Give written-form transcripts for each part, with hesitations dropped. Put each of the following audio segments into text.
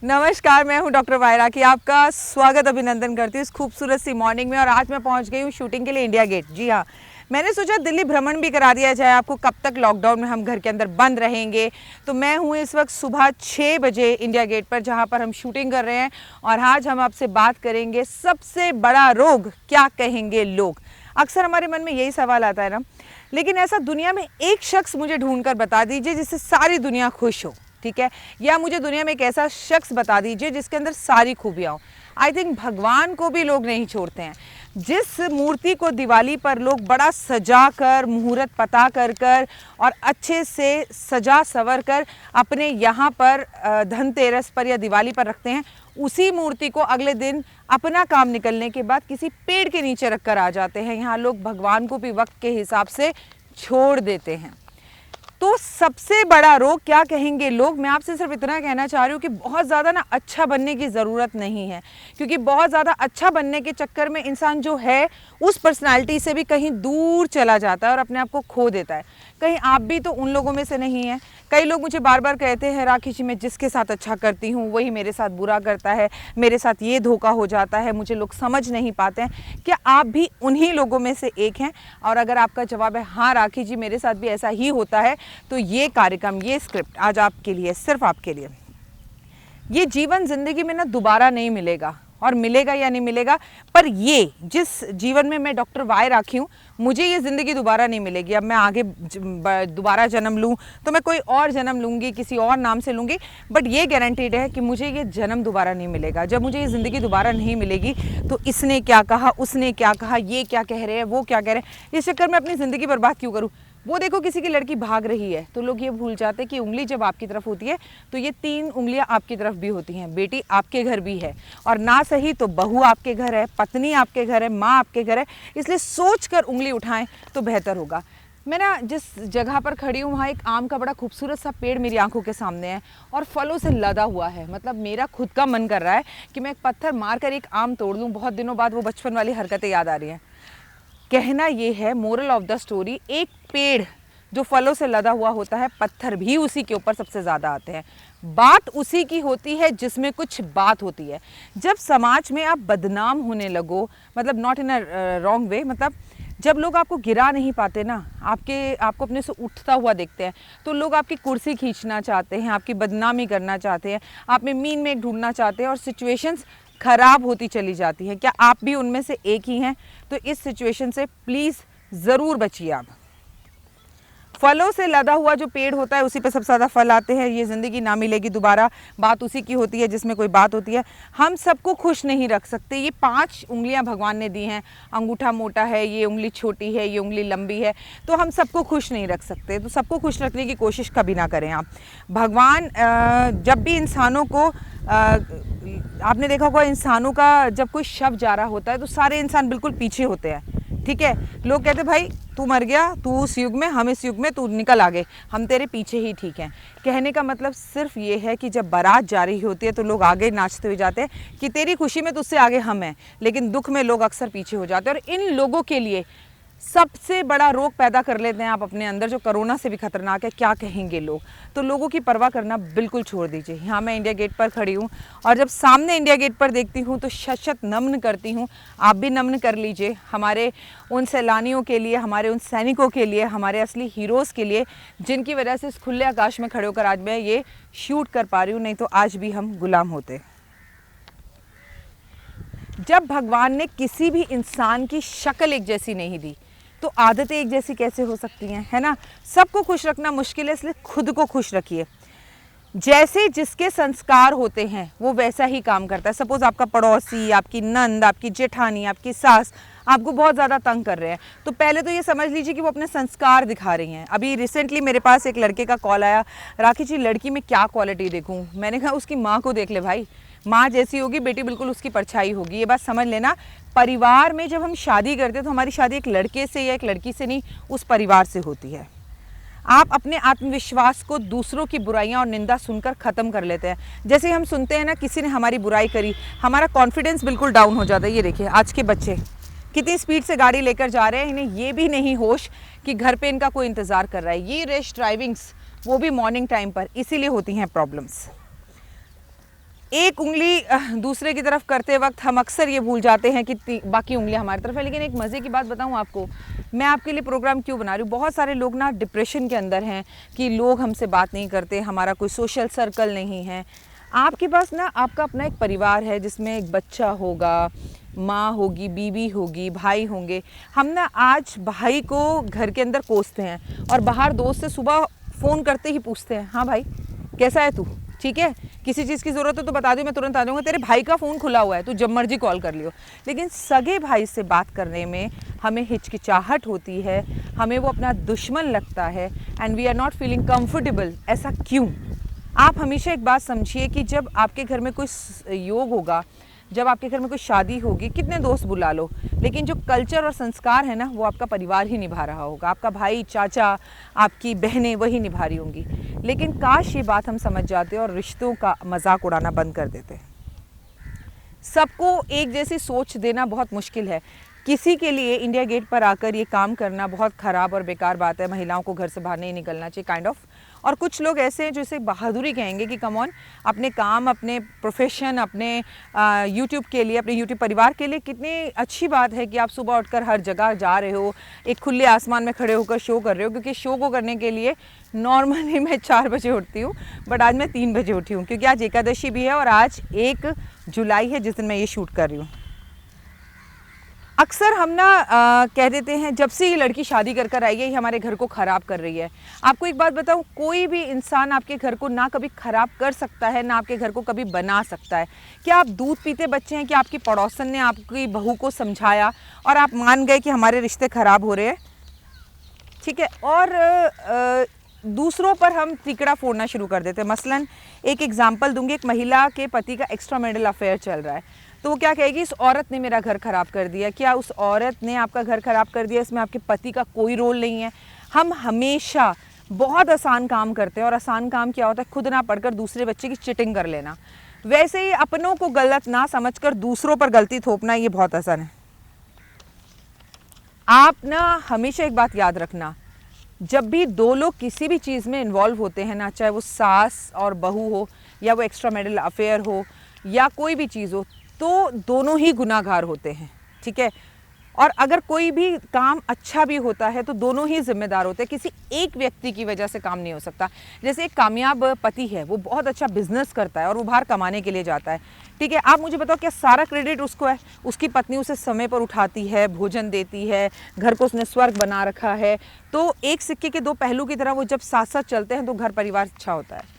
नमस्कार, मैं हूं डॉक्टर वायरा की आपका स्वागत अभिनंदन करती हूँ इस खूबसूरत सी मॉर्निंग में। और आज मैं पहुंच गई हूँ शूटिंग के लिए इंडिया गेट। जी हाँ, मैंने सोचा दिल्ली भ्रमण भी करा दिया जाए आपको। कब तक लॉकडाउन में हम घर के अंदर बंद रहेंगे। तो मैं हूँ इस वक्त सुबह 6 बजे इंडिया गेट पर, जहाँ पर हम शूटिंग कर रहे हैं। और आज हम आपसे बात करेंगे सबसे बड़ा रोग क्या कहेंगे लोग। अक्सर हमारे मन में यही सवाल आता है ना, लेकिन ऐसा दुनिया में एक शख्स मुझे ढूंढ कर बता दीजिए जिससे सारी दुनिया खुश हो, ठीक है। या मुझे दुनिया में एक ऐसा शख्स बता दीजिए जिसके अंदर सारी खूबियाँ हो। आई थिंक भगवान को भी लोग नहीं छोड़ते हैं। जिस मूर्ति को दिवाली पर लोग बड़ा सजा कर, मुहूर्त पता कर कर और अच्छे से सजा सवर कर अपने यहाँ पर धनतेरस पर या दिवाली पर रखते हैं, उसी मूर्ति को अगले दिन अपना काम निकलने के बाद किसी पेड़ के नीचे रख कर आ जाते हैं। यहाँ लोग भगवान को भी वक्त के हिसाब से छोड़ देते हैं। तो सबसे बड़ा रोग क्या कहेंगे लोग। मैं आपसे सिर्फ इतना कहना चाह रही हूँ कि बहुत ज़्यादा ना अच्छा बनने की ज़रूरत नहीं है, क्योंकि बहुत ज़्यादा अच्छा बनने के चक्कर में इंसान जो है उस पर्सनालिटी से भी कहीं दूर चला जाता है और अपने आप को खो देता है। कहीं आप भी तो उन लोगों में से नहीं हैं। कई लोग मुझे बार बार कहते हैं, राखी जी मैं जिसके साथ अच्छा करती हूँ वही मेरे साथ बुरा करता है, मेरे साथ ये धोखा हो जाता है, मुझे लोग समझ नहीं पाते हैं। क्या आप भी उन्हीं लोगों में से एक हैं? और अगर आपका जवाब है हाँ राखी जी मेरे साथ भी ऐसा ही होता है, तो ये कार्यक्रम, ये स्क्रिप्ट आज आपके लिए, सिर्फ आपके लिए। ये जीवन जिंदगी में ना दोबारा नहीं मिलेगा, और मिलेगा या नहीं मिलेगा, पर ये जिस जीवन में मैं डॉक्टर वाई राखी हूँ, मुझे ये ज़िंदगी दोबारा नहीं मिलेगी। अब मैं आगे दोबारा जन्म लूँ तो मैं कोई और जन्म लूँगी, किसी और नाम से लूँगी, बट ये गारंटीड है कि मुझे ये जन्म दोबारा नहीं मिलेगा। जब मुझे ये ज़िंदगी दोबारा नहीं मिलेगी तो इसने क्या कहा, उसने क्या कहा, ये क्या कह रहे हैं, वो क्या कह रहे हैं, इस चक्कर में अपनी ज़िंदगी बर्बाद क्यों करूँ। वो देखो किसी की लड़की भाग रही है तो लोग ये भूल जाते हैं कि उंगली जब आपकी तरफ होती है तो ये 3 उंगलियां आपकी तरफ भी होती हैं। बेटी आपके घर भी है, और ना सही तो बहू आपके घर है, पत्नी आपके घर है, माँ आपके घर है। इसलिए सोच कर उंगली उठाएं तो बेहतर होगा। मैं ना जिस जगह पर खड़ी हूँ वहाँ एक आम का बड़ा खूबसूरत सा पेड़ मेरी आंखों के सामने है और फलों से लदा हुआ है। मतलब मेरा खुद का मन कर रहा है कि मैं एक पत्थर मार कर एक आम तोड़ लूँ। बहुत दिनों बाद वो बचपन वाली हरकतें याद आ रही हैं। कहना ये है, मोरल ऑफ द स्टोरी, एक पेड़ जो फलों से लदा हुआ होता है, पत्थर भी उसी के ऊपर सबसे ज़्यादा आते हैं। बात उसी की होती है जिसमें कुछ बात होती है। जब समाज में आप बदनाम होने लगो, मतलब not in a wrong way, मतलब जब लोग आपको गिरा नहीं पाते ना, आपको अपने से उठता हुआ देखते हैं, तो लोग आपकी कुर्सी खींचना चाहते हैं, आपकी बदनामी करना चाहते हैं, आप में मीन में ढूंढना चाहते हैं, और सिचुएशंस खराब होती चली जाती है। क्या आप भी उनमें से एक ही हैं? तो इस सिचुएशन से प्लीज़ ज़रूर बचिए आप। फलों से लदा हुआ जो पेड़ होता है उसी पे सबसे ज़्यादा फल आते हैं। ये ज़िंदगी ना मिलेगी दोबारा, बात उसी की होती है जिसमें कोई बात होती है। हम सबको खुश नहीं रख सकते। ये 5 उंगलियां भगवान ने दी हैं, अंगूठा मोटा है, ये उंगली छोटी है, ये उंगली लंबी है, तो हम सबको खुश नहीं रख सकते। तो सबको खुश रखने की कोशिश कभी ना करें आप। भगवान जब भी इंसानों को, आपने देखा होगा इंसानों का जब कोई शव जा रहा होता है तो सारे इंसान बिल्कुल पीछे होते हैं, ठीक है। लोग कहते भाई तू मर गया, तू उस युग में, हम इस युग में, तू निकल आगे, हम तेरे पीछे ही ठीक हैं। कहने का मतलब सिर्फ ये है कि जब बारात जा रही होती है तो लोग आगे नाचते हुए जाते हैं कि तेरी खुशी में तुझसे आगे हम हैं, लेकिन दुख में लोग अक्सर पीछे हो जाते हैं। और इन लोगों के लिए सबसे बड़ा रोग पैदा कर लेते हैं आप अपने अंदर, जो कोरोना से भी खतरनाक है। क्या कहेंगे लोग। तो लोगों की परवाह करना बिल्कुल छोड़ दीजिए। यहाँ मैं इंडिया गेट पर खड़ी हूँ, और जब सामने इंडिया गेट पर देखती हूँ तो शत नमन करती हूँ। आप भी नमन कर लीजिए हमारे उन सैलानियों के लिए, हमारे उन सैनिकों के लिए, हमारे असली हीरोज़ के लिए, जिनकी वजह से इस खुले आकाश में खड़े होकर आज मैं ये शूट कर पा रही हूँ। नहीं तो आज भी हम गुलाम होते। जब भगवान ने किसी भी इंसान की शक्ल एक जैसी नहीं दी तो आदतें एक जैसी कैसे हो सकती हैं, है ना। सबको खुश रखना मुश्किल है, इसलिए खुद को खुश रखिए। जैसे जिसके संस्कार होते हैं वो वैसा ही काम करता है। सपोज आपका पड़ोसी, आपकी नंद, आपकी जेठानी, आपकी सास आपको बहुत ज़्यादा तंग कर रहे हैं, तो पहले तो ये समझ लीजिए कि वो अपने संस्कार दिखा रही हैं। अभी रिसेंटली मेरे पास एक लड़के का कॉल आया, राखी जी लड़की में क्या क्वालिटी देखूं। मैंने कहा उसकी माँ को देख ले भाई, माँ जैसी होगी बेटी बिल्कुल उसकी परछाई होगी। ये बात समझ लेना। परिवार में जब हम शादी करते हैं तो हमारी शादी एक लड़के से या एक लड़की से नहीं, उस परिवार से होती है। आप अपने आत्मविश्वास को दूसरों की बुराइयां और निंदा सुनकर ख़त्म कर लेते हैं। जैसे हम सुनते हैं ना किसी ने हमारी बुराई करी, हमारा कॉन्फिडेंस बिल्कुल डाउन हो जाता है। ये देखिए आज के बच्चे कितनी स्पीड से गाड़ी लेकर जा रहे हैं, इन्हें ये भी नहीं होश कि घर पे इनका कोई इंतज़ार कर रहा है। ये रैश ड्राइविंग्स, वो भी मॉर्निंग टाइम पर, इसीलिए होती हैं प्रॉब्लम्स। एक उंगली दूसरे की तरफ करते वक्त हम अक्सर ये भूल जाते हैं कि बाकी उंगलियां हमारी तरफ है। लेकिन एक मज़े की बात बताऊं आपको, मैं आपके लिए प्रोग्राम क्यों बना रही हूँ। बहुत सारे लोग ना डिप्रेशन के अंदर हैं कि लोग हमसे बात नहीं करते, हमारा कोई सोशल सर्कल नहीं है। आपके पास ना आपका अपना एक परिवार है जिसमें एक बच्चा होगा, माँ होगी, बीवी होगी, भाई होंगे। हम ना आज भाई को घर के अंदर कोसते हैं और बाहर दोस्त से सुबह फ़ोन करते ही पूछते हैं, हाँ भाई कैसा है तू, ठीक है, किसी चीज़ की ज़रूरत है तो बता दो, मैं तुरंत आ जाऊँगा, तेरे भाई का फ़ोन खुला हुआ है, तू जब मर्जी कॉल कर लियो। लेकिन सगे भाई से बात करने में हमें हिचकिचाहट होती है, हमें वो अपना दुश्मन लगता है and we are not feeling comfortable. ऐसा क्यों? आप हमेशा एक बात समझिए कि जब आपके घर में कोई योग होगा, जब आपके घर में कोई शादी होगी, कितने दोस्त बुला लो, लेकिन जो कल्चर और संस्कार है ना वो आपका परिवार ही निभा रहा होगा, आपका भाई, चाचा, आपकी बहनें वही निभा रही होंगी। लेकिन काश ये बात हम समझ जाते और रिश्तों का मजाक उड़ाना बंद कर देते। सबको एक जैसी सोच देना बहुत मुश्किल है। किसी के लिए इंडिया गेट पर आकर ये काम करना बहुत ख़राब और बेकार बात है। महिलाओं को घर से बाहर नहीं निकलना चाहिए काइंड ऑफ। और कुछ लोग ऐसे हैं जो इसे बहादुरी कहेंगे कि कम ऑन, अपने काम, अपने प्रोफेशन, अपने यूट्यूब के लिए, अपने यूट्यूब परिवार के लिए कितनी अच्छी बात है कि आप सुबह उठकर हर जगह जा रहे हो, एक खुले आसमान में खड़े होकर शो कर रहे हो। क्योंकि शो को करने के लिए नॉर्मली मैं 4 बजे उठती हूँ, बट आज मैं 3 बजे उठी हूँ क्योंकि आज एकादशी भी है और आज 1 जुलाई है जिस दिन मैं ये शूट कर रही हूँ। अक्सर हम ना कह देते हैं जब से ये लड़की शादी कर कर आई है ये हमारे घर को ख़राब कर रही है। आपको एक बात बताऊं, कोई भी इंसान आपके घर को ना कभी ख़राब कर सकता है ना आपके घर को कभी बना सकता है। क्या आप दूध पीते बच्चे हैं कि आपकी पड़ोसन ने आपकी बहू को समझाया और आप मान गए कि हमारे रिश्ते ख़राब हो रहे हैं, ठीक है, और दूसरों पर हम तिकड़ा फोड़ना शुरू कर देते हैं। मसलन एक एग्जाम्पल दूंगी, एक महिला के पति का एक्स्ट्रा मैरिटल अफेयर चल रहा है तो वो क्या कहेगी, इस औरत ने मेरा घर ख़राब कर दिया। क्या उस औरत ने आपका घर ख़राब कर दिया? इसमें आपके पति का कोई रोल नहीं है। हम हमेशा बहुत आसान काम करते हैं और आसान काम क्या होता है, खुद ना पढ़कर दूसरे बच्चे की चिटिंग कर लेना। वैसे ही अपनों को गलत ना समझकर दूसरों पर गलती थोपना, ये बहुत आसान है। आप ना हमेशा एक बात याद रखना, जब भी 2 लोग किसी भी चीज़ में इन्वॉल्व होते हैं ना, चाहे वो सास और बहू हो या वो एक्स्ट्रा मैरिटल अफेयर हो या कोई भी चीज़ हो, तो दोनों ही गुनाहगार होते हैं, ठीक है। और अगर कोई भी काम अच्छा भी होता है तो दोनों ही जिम्मेदार होते हैं, किसी एक व्यक्ति की वजह से काम नहीं हो सकता। जैसे एक कामयाब पति है, वो बहुत अच्छा बिजनेस करता है और वो बाहर कमाने के लिए जाता है, ठीक है। आप मुझे बताओ क्या सारा क्रेडिट उसको है? उसकी पत्नी उसे समय पर उठाती है, भोजन देती है, घर को उसने स्वर्ग बना रखा है। तो एक सिक्के के 2 पहलू की तरह वो जब साथ साथ चलते हैं तो घर परिवार अच्छा होता है।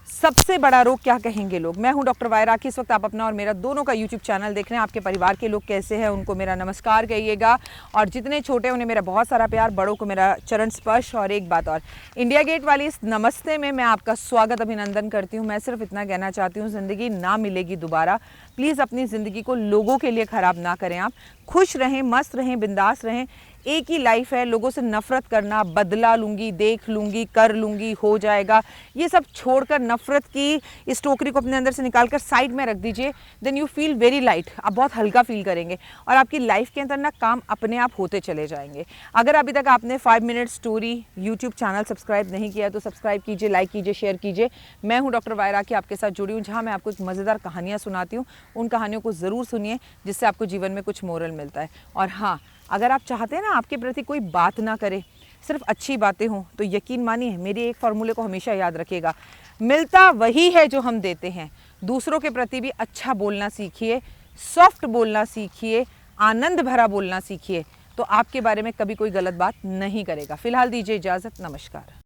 सबसे बड़ा रोग क्या कहेंगे लोग? मैं हूं डॉक्टर वायरा की। इस वक्त आप अपना और मेरा दोनों का यूट्यूब चैनल देख रहे हैं। आपके परिवार के लोग कैसे हैं, उनको मेरा नमस्कार कहिएगा, और जितने छोटे उन्हें मेरा बहुत सारा प्यार, बड़ों को मेरा चरण स्पर्श। और एक बात और, इंडिया गेट वाली इस नमस्ते में मैं आपका स्वागत अभिनंदन करती हूँ। मैं सिर्फ इतना कहना चाहती हूँ, ज़िंदगी ना मिलेगी दोबारा। प्लीज़ अपनी ज़िंदगी को लोगों के लिए ख़राब ना करें। आप खुश रहें, मस्त रहें, बिंदास रहें। एक ही लाइफ है। लोगों से नफ़रत करना, बदला लूँगी, देख लूँगी, कर लूँगी, हो जाएगा, ये सब छोड़कर नफ़रत की इस टोकरी को अपने अंदर से निकालकर साइड में रख दीजिए। Then you feel very light. आप बहुत हल्का फील करेंगे और आपकी लाइफ के अंदर ना काम अपने आप होते चले जाएंगे। अगर अभी तक आपने 5 minute story YouTube channel subscribe नहीं किया तो सब्सक्राइब कीजिए, लाइक कीजिए, शेयर कीजिए। मैं हूँ डॉक्टर वायरा की, आपके साथ जुड़ी हूँ, जहाँ मैं आपको एक मज़ेदार कहानियाँ सुनाती हूँ। उन कहानियों को ज़रूर सुनिए जिससे आपको जीवन में कुछ मोरल मिलता है। और हाँ, अगर आप चाहते हैं ना आपके प्रति कोई बात ना करे, सिर्फ अच्छी बातें हों, तो यकीन मानिए मेरे एक फार्मूले को हमेशा याद रखिएगा, मिलता वही है जो हम देते हैं। दूसरों के प्रति भी अच्छा बोलना सीखिए, सॉफ्ट बोलना सीखिए, आनंद भरा बोलना सीखिए, तो आपके बारे में कभी कोई गलत बात नहीं करेगा। फिलहाल दीजिए इजाज़त, नमस्कार।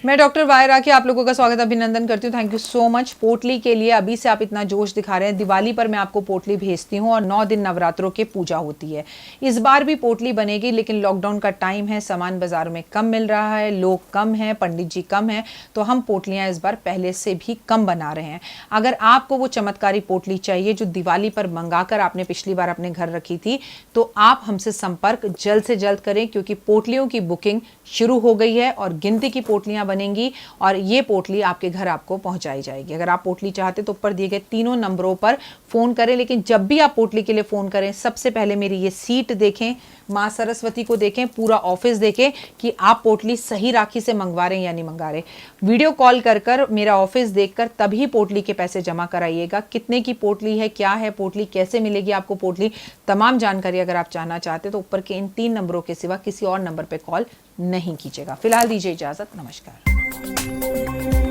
मैं डॉक्टर वायरा की आप लोगों का स्वागत अभिनंदन करती हूँ। Thank you so much. पोटली के लिए अभी से आप इतना जोश दिखा रहे हैं। दिवाली पर मैं आपको पोटली भेजती हूँ और 9 दिन नवरात्रों की पूजा होती है। इस बार भी पोटली बनेगी, लेकिन लॉकडाउन का टाइम है, सामान बाजार में कम मिल रहा है, लोग कम हैं, पंडित जी कम हैं, तो हम पोटलियाँ इस बार पहले से भी कम बना रहे हैं। अगर आपको वो चमत्कारी पोटली चाहिए जो दिवाली पर मंगाकर आपने पिछली बार अपने घर रखी थी, तो आप हमसे संपर्क जल्द से जल्द करें, क्योंकि पोटलियों की बुकिंग शुरू हो गई है और गिनती की पोटलियाँ बनेंगी और ये पोटली आपके घर आपको पहुंचाई जाएगी। अगर आप पोटली चाहते तो ऊपर दिए गए 3 नंबरों पर फोन करें, लेकिन जब भी आप पोटली के लिए फोन करें सबसे पहले मेरी ये सीट देखें, माँ सरस्वती को देखें, पूरा ऑफिस देखें कि आप पोटली सही राखी से मंगवा रहे हैं या नहीं मंगा रहे। वीडियो कॉल कर मेरा ऑफिस देखकर तभी पोटली के पैसे जमा कराइएगा। कितने की पोटली है, क्या है पोटली, कैसे मिलेगी आपको पोटली, तमाम जानकारी अगर आप जानना चाहते हैं तो ऊपर के इन 3 नंबरों के सिवा किसी और नंबर पर कॉल नहीं कीजिएगा। फिलहाल दीजिए इजाजत, नमस्कार।